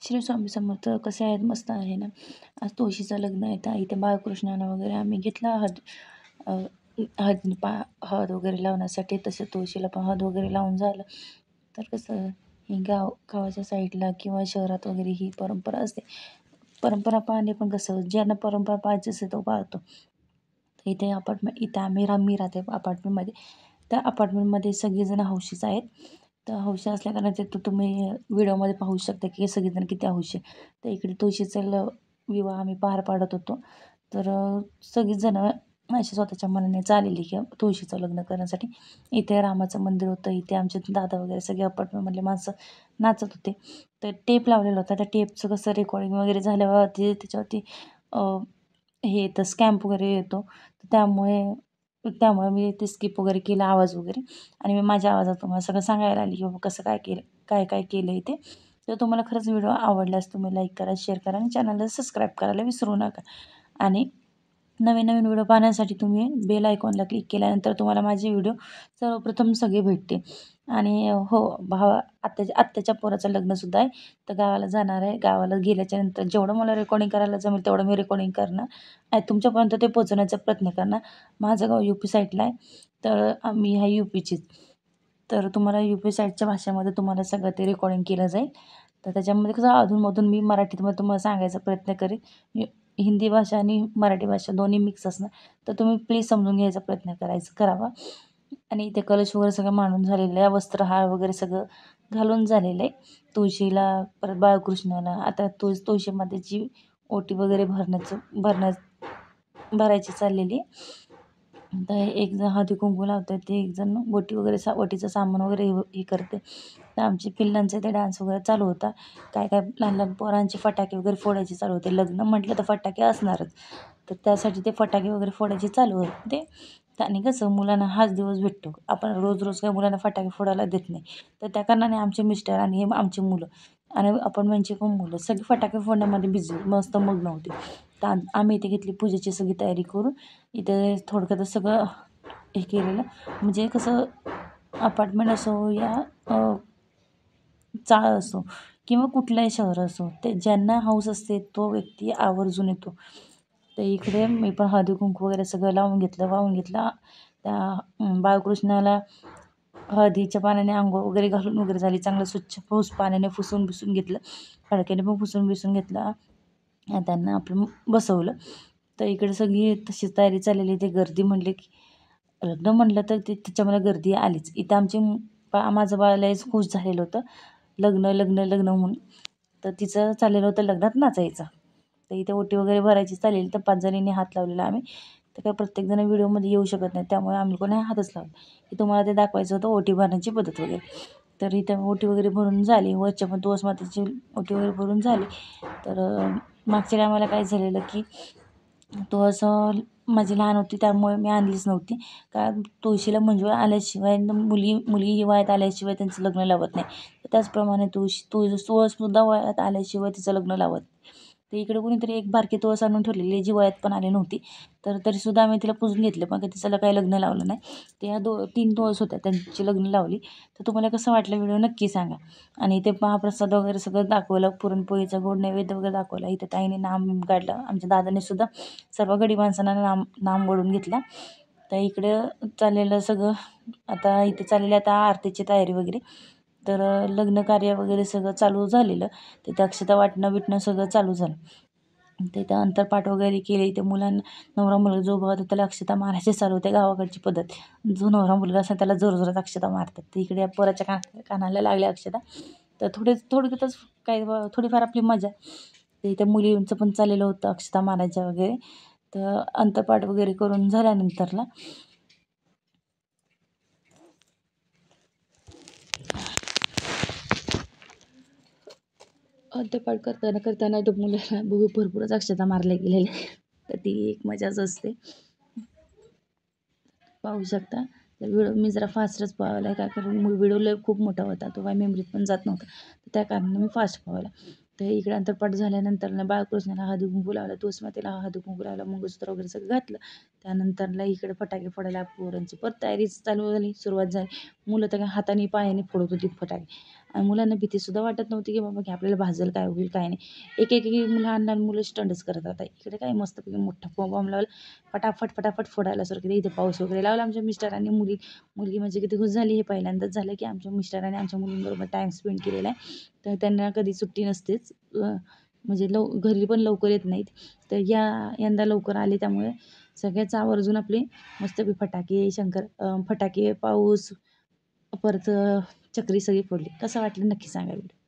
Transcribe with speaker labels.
Speaker 1: श्री स्वामी समर्थ. कसे आहेत? मस्त आहे ना. आज तुळशीचं लग्न आहे तर इथे बाळकृष्णानं वगैरे आम्ही घेतला अ, हळद हळद वगैरे लावण्यासाठी. तसं तुळशीला पण हळद वगैरे लावून झालं तर कसं ही गावाच्या साईडला किंवा शहरात वगैरे ही परंपरा असते. परंपरा पाळणे पण कसं ज्यांना परंपरा पाळायची असते तो पाळतो. तर इथे मी राहते अपार्टमेंटमध्ये. त्या अपार्टमेंटमध्ये सगळेजण हौशीच आहेत. तर हौशी असल्याकारणाने ते तुम्ही व्हिडिओमध्ये पाहू शकता की सगळेजण किती हौशी आहे. तर इकडे तुळशीचा विवाह आम्ही पार पाडत होतो. तर सगळीच जणं अशी स्वतःच्या मनाने चाललेली की तुळशीचं लग्न करण्यासाठी. इथे रामाचं मंदिर होतं. इथे आमचे दादा वगैरे सगळे अपार्टमेंटमधले माणसं नाचत होते. तर टेप लावलेला होता. त्या टेपचं कसं रेकॉर्डिंग वगैरे झाल्यावर त्याच्यावरती हे येतं स्कॅम्प वगैरे येतो. तर त्यामुळे मी ते स्किप वगैरे केला आवाज वगैरे आणि मी माझ्या आवाजात तुम्हाला सगळं सांगायला आली की बाबा कसं काय केलं, काय काय केलं इथे. तर तुम्हाला खरंच व्हिडिओ आवडल्यास तुम्ही लाईक करा, शेअर करा आणि चॅनलला सबस्क्राईब करायला विसरू नका. आणि नवीन नवीन व्हिडिओ पाहण्यासाठी तुम्ही बेल आयकॉनला क्लिक केल्यानंतर तुम्हाला माझे व्हिडिओ सर्वप्रथम सगळे भेटतील. आणि हो, आत्याच्या पोराचं लग्नसुद्धा आहे. तर गावाला जाणार आहे. गावाला गेल्याच्यानंतर जेवढं मला रेकॉर्डिंग करायला जमेल तेवढं मी रेकॉर्डिंग करणार आहे. तुमच्यापर्यंत ते पोहोचवण्याचा प्रयत्न करणार. माझं गाव UP साईडला आहे. तर मी आहे UPचीच. तर तुम्हाला UP साईडच्या भाषेमध्ये तुम्हाला सगळं ते रेकॉर्डिंग केलं जाईल. तर त्याच्यामध्ये कसं अधूनमधून मी मराठीमध्ये तुम्हाला सांगायचा प्रयत्न करेन. हिंदी भाषा आणि मराठी भाषा दोन्ही मिक्स असणार. तर तुम्ही प्लीज समजून घ्यायचा प्रयत्न करावा. आणि इथे कलश वगैरे सगळं मांडून झालेलं आहे. वस्त्रहार वगैरे सगळं घालून झालेलं आहे. तुळशीला परत बाळकृष्णाला आता तुळशीमध्ये जी ओटी वगैरे भरायची चाललेली आहे. तर एक जण हळदी-कुंकू लावतात, ते एक जण ओटीचं सामान वगैरे हे करते. तर आमचे पिल्लांचे ते डान्स वगैरे चालू होता. काय काय लहान लहान पोरांचे फटाके वगैरे फोडायचे चालू होते. लग्न म्हटलं तर फटाके असणारच. तर त्यासाठी ते फटाके वगैरे फोडायचे चालू होते. आणि कसं मुलांना हाच दिवस भेटतो. आपण रोज रोज काही मुलांना फटाके फोडायला देत नाही. तर त्या कारणाने आमचे मिस्टर आणि हे आमची मुलं आणि अपार्टमेंटची पण मुलं सगळी फटाके फोडण्यामध्ये मस्त मग्न होते. तर आम्ही इथे घेतली पूजेची सगळी तयारी करून. इथे थोडक्यातच सगळं हे केलेलं. म्हणजे कसं अपार्टमेंट असो या चाळ असो किंवा कुठलंही शहर असो, ते ज्यांना हौस असते तो व्यक्ती आवर्जून येतो. तर इकडे मी पण हळदी-कुंकू वगैरे सगळं वाहून घेतलं. त्या बाळकृष्णाला हळदीच्या पाण्याने अंघोळ वगैरे घालून वगैरे झाली. चांगलं स्वच्छ पाण्याने पुसून घेतलं. फडक्याने पण पुसून घेतलं. आणि त्यांना आपण बसवलं. तर इकडे सगळी तशीच तयारी चाललेली. ते गर्दी म्हटले की लग्न म्हटलं तर त्याच्यामध्ये गर्दी आलीच. इथं माझं बाळ लयच खुश झालेलं होतं. लग्न, लग्न, लग्न म्हणून. तर तिचं चाललेलं होतं लग्नात नाचायचं. तर इथे ओटी वगैरे भरायची चालेल. तर 5 जणींनी हात लावलेला आम्ही. तर काय प्रत्येकजण व्हिडिओमध्ये येऊ शकत नाही. त्यामुळे आम्ही कोणी हातच लावला. की तुम्हाला ते दाखवायचं होतं ओटी भरण्याची पद्धत वगैरे. तर इथे ओटी वगैरे भरून झाली. वरच्या पण तुळस मातेची ओटी वगैरे भरून झाली. तर मागच्या टायमाला काय झालेलं की माझी लहान होती त्यामुळे मी आणलीच नव्हती. कारण तुळशीला मंजुळा आल्याशिवाय मुली ही वयात आल्याशिवाय त्यांचं लग्न लावत नाही. तर त्याचप्रमाणे तुळससुद्धा वयात आल्याशिवाय तिचं लग्न लावत नाही. तर इकडे कोणीतरी एक बारकी तुळस आणून ठेवलेली जी वयात पण आली नव्हती. तर तरीसुद्धा आम्ही तिला पूजून घेतलं. पण तिचं काही लग्न लावलं नाही. त्या 3 तुळस होत्या त्यांची लग्न लावली. तर तुम्हाला कसं वाटलं व्हिडिओ नक्की सांगा. आणि इथे महाप्रसाद वगैरे सगळं दाखवलं. पुरणपोळीचा गोड नैवेद्य वगैरे दाखवला. इथे ताईने नाम काढलं. आमच्या दादाने सुद्धा सर्व गडी माणसांना नाम ओढून घेतला. तर इकडं चाललेलं सगळं आता इथे चाललेली आता आरतीची तयारी वगैरे. तर लग्न कार्य वगैरे सगळं चालू झालेलं. तिथे अक्षता वाटणं-बिटणं सगळं चालू झालं. तिथं अंतरपाट वगैरे केले. इथे नवरा मुलगा जो बघा त्याला अक्षता मारायची चालू होते. गावाकडची पद्धत. जो नवरा मुलगा असेल त्याला जोरजोरात अक्षता मारतात. तर इकडे पोराच्या कानाला लागल्या अक्षता. तर थोडक्यातच थोडीफार आपली मजा. तर इथे मुलींचं पण चाललेलं होतं अक्षता मारायच्या वगैरे. तर अंतरपाट वगैरे करून झाल्यानंतरला अंतरपाट करताना तो मुलाला भरपूरच अक्षता मारल्या गेलेल्या. तर ती एक मजाच असते. पाहू शकता. तर व्हिडिओ मी जरा फास्टच पाहायला काय कारण व्हिडिओ खूप मोठा होता. तो काही मेमरीत पण जात नव्हता. तर त्या कारणाने मी फास्ट पाहायला. तर इकडे अंतरपाट झाल्यानंतर बाळकृष्णाला हळदी-कुंकू लावला. तुळशीमातेला हळदी-कुंकू लावला. मंगळसूत्र वगैरे सगळं घातलं. त्यानंतरला इकडे फटाके फोडायला पोरांची परत तयारी चालू झाली. सुरुवात झाली. मुलं तर काय हाताने पायाने फोडत होती फटाके. आणि मुलांना भीतीसुद्धा वाटत नव्हती की बाबा की आपल्याला भाजेल, काय होईल काय नाही. एक लहान लहान मुलं स्टंटच करत आता. इकडे काय मस्तपैकी मोठा बॉम्ब लावला, फटाफट फटाफट फोडायला सुरू केली. इथे पाऊस वगैरे लावला. आमच्या मिस्टरांनी मुलगी म्हणजे किती खुश झाली. हे पहिल्यांदाच झालं की आमच्या मिस्टरांनी आमच्या मुलींबरोबर टाईम स्पेंड केलेला आहे. तर त्यांना कधी सुट्टी नसतेच. म्हणजे घरी पण लवकर येत नाहीत. तर यंदा लवकर आले, त्यामुळे सगळ्याच आवर्जून आपले मस्तपैकी फटाके, पाऊस, परत चक्री सगळी फोडली. कसं वाटलं नक्की सांगा व्हिडिओ.